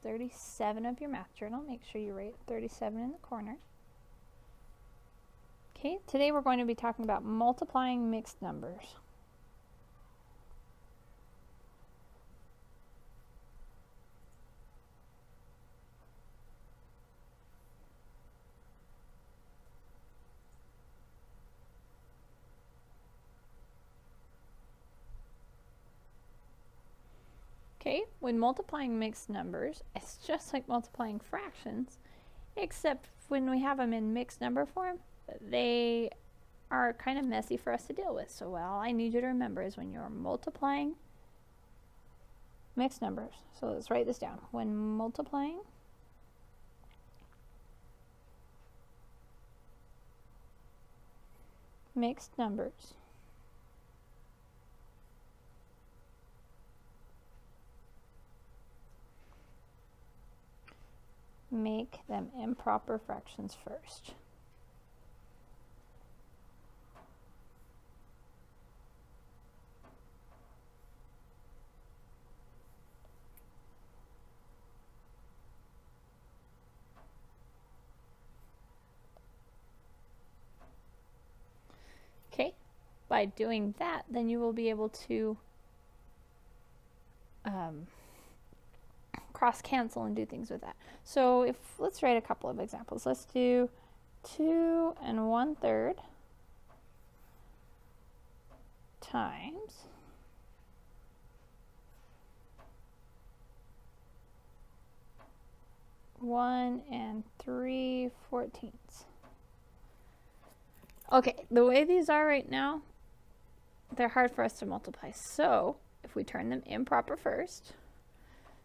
37 of your math journal. Make sure you write 37 in the corner. Okay, today we're going to be talking about multiplying mixed numbers. Okay, when multiplying mixed numbers, it's just like multiplying fractions, except when we have them in mixed number form, they are kind of messy for us to deal with. So all I need you to remember is when you're multiplying mixed numbers. So let's write this down. When multiplying mixed numbers, make them improper fractions first. Okay, by doing that, then you will be able to cross cancel and do things with that. So let's write a couple of examples. Let's do 2 1/3 times 1 3/14. Okay, the way these are right now, they're hard for us to multiply. So if we turn them improper first,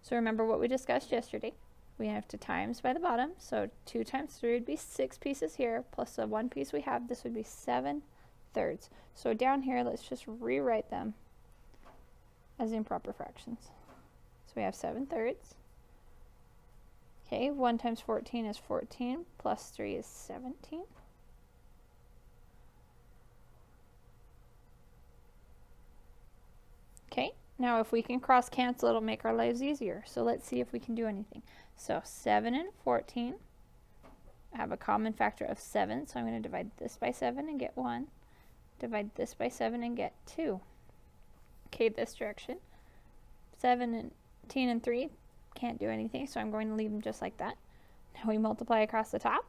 so remember what we discussed yesterday, we have to times by the bottom. So 2 times 3 would be 6 pieces here, plus the 1 piece we have. This would be 7/3. So down here, let's just rewrite them as improper fractions. So we have 7/3. Okay, 1 times 14 is 14, plus 3 is 17. Okay, now if we can cross cancel, it'll make our lives easier. So let's see if we can do anything. So 7 and 14 have a common factor of 7, so I'm going to divide this by 7 and get 1. Divide this by 7 and get 2. Okay, this direction. 17 and 3 can't do anything, so I'm going to leave them just like that. Now we multiply across the top.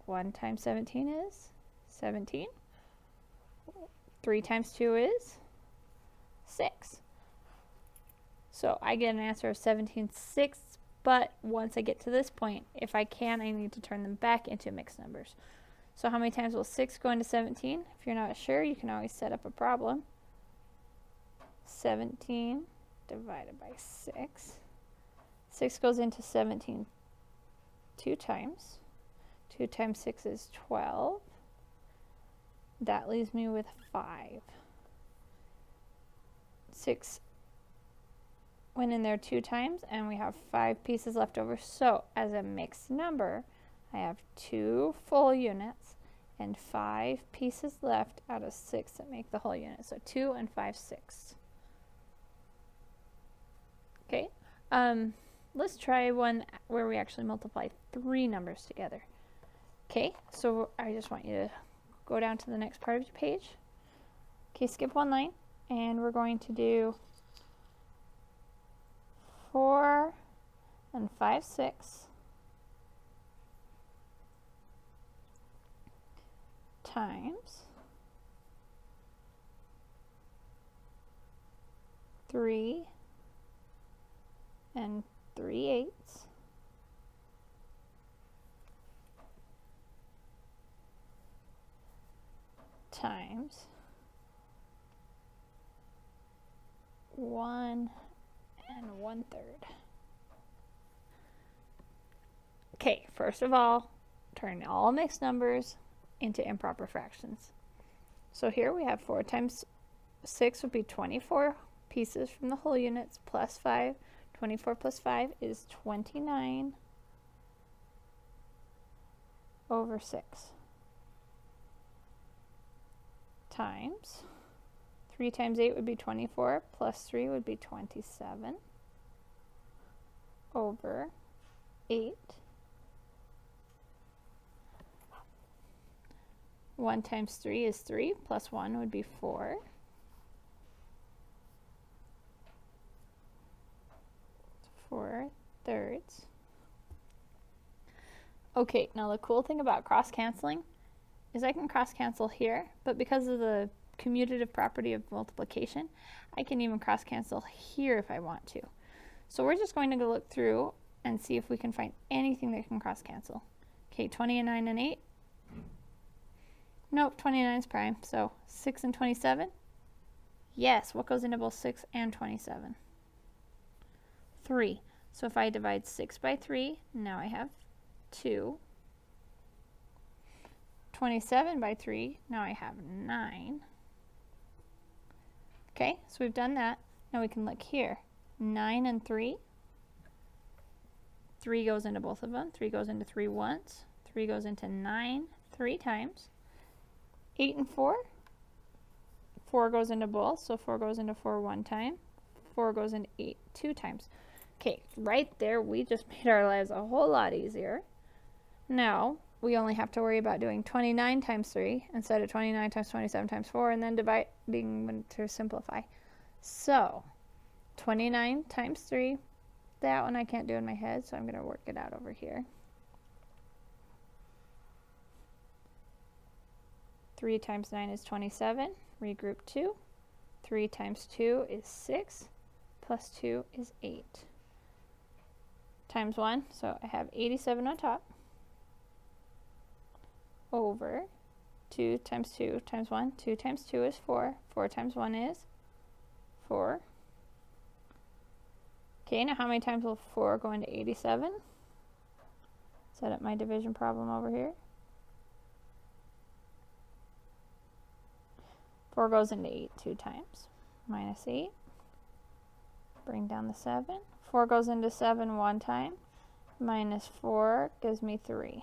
1 times 17 is 17. 3 times 2 is 6. So I get an answer of 17/6, but once I get to this point, if I can, I need to turn them back into mixed numbers. So how many times will 6 go into 17? If you're not sure, you can always set up a problem. 17 divided by 6. 6 goes into 17 2 times. 2 times 6 is 12. That leaves me with 5. 6 went in there 2 times, and we have 5 pieces left over. So as a mixed number, I have 2 full units and 5 pieces left out of 6 that make the whole unit. So 2 and 5/6. Okay, let's try one where we actually multiply 3 numbers together. Okay, so I just want you to go down to the next part of your page. Okay, skip one line, and we're going to do 4 and 5/6 times 3 and 3/8 times 1 1/3. Okay, first of all, turn all mixed numbers into improper fractions. So here we have 4 times 6 would be 24 pieces from the whole units plus 5. 24 plus 5 is 29 over 6 times 3 times 8 would be 24, plus 3 would be 27 over 8. 1 times 3 is 3, plus 1 would be 4. Four thirds. Okay, now the cool thing about cross-canceling is I can cross-cancel here, but because of the commutative property of multiplication, I can even cross-cancel here if I want to. So we're just going to go look through and see if we can find anything that can cross-cancel. Okay, 20 and 9 and 8. Nope, 29 is prime. So 6 and 27. Yes, what goes into both 6 and 27? 3. So if I divide 6 by 3, now I have 2. 27 by 3, now I have 9. Okay, so we've done that. Now we can look here. 9 and 3. 3 goes into both of them. 3 goes into 3 once. 3 goes into 9 3 times. 8 and 4. 4 goes into both, so 4 goes into 4 one time. 4 goes into 8 2 times. Okay, right there we just made our lives a whole lot easier. Now, we only have to worry about doing 29 times 3 instead of 29 times 27 times 4 and then dividing to simplify. So, 29 times 3, that one I can't do in my head, so I'm going to work it out over here. 3 times 9 is 27, regroup 2. 3 times 2 is 6, plus 2 is 8. Times 1, so I have 87 on top, over 2 times 2 times 1. 2 times 2 is 4. 4 times 1 is 4. Okay, now how many times will 4 go into 87? Set up my division problem over here. 4 goes into 8 2 times. Minus 8. Bring down the 7. 4 goes into 7 one time. Minus 4 gives me 3.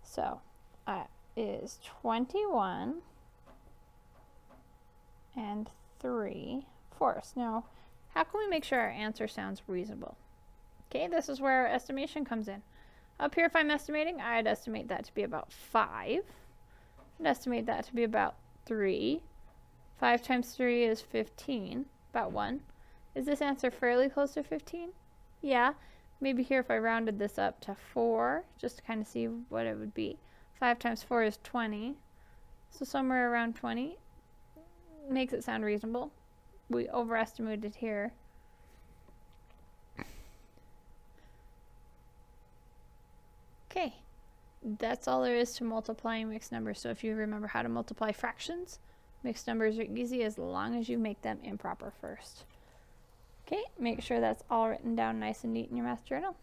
So that is 21 and 3/4. Now, how can we make sure our answer sounds reasonable? Okay, this is where our estimation comes in. Up here, if I'm estimating, I'd estimate that to be about 5. I'd estimate that to be about 3. 5 times 3 is 15, about 1. Is this answer fairly close to 15? Yeah. Maybe here if I rounded this up to 4, just to kind of see what it would be. 5 times 4 is 20. So somewhere around 20 makes it sound reasonable. We overestimated here. Okay. That's all there is to multiplying mixed numbers. So if you remember how to multiply fractions, mixed numbers are easy as long as you make them improper first. Okay, make sure that's all written down nice and neat in your math journal.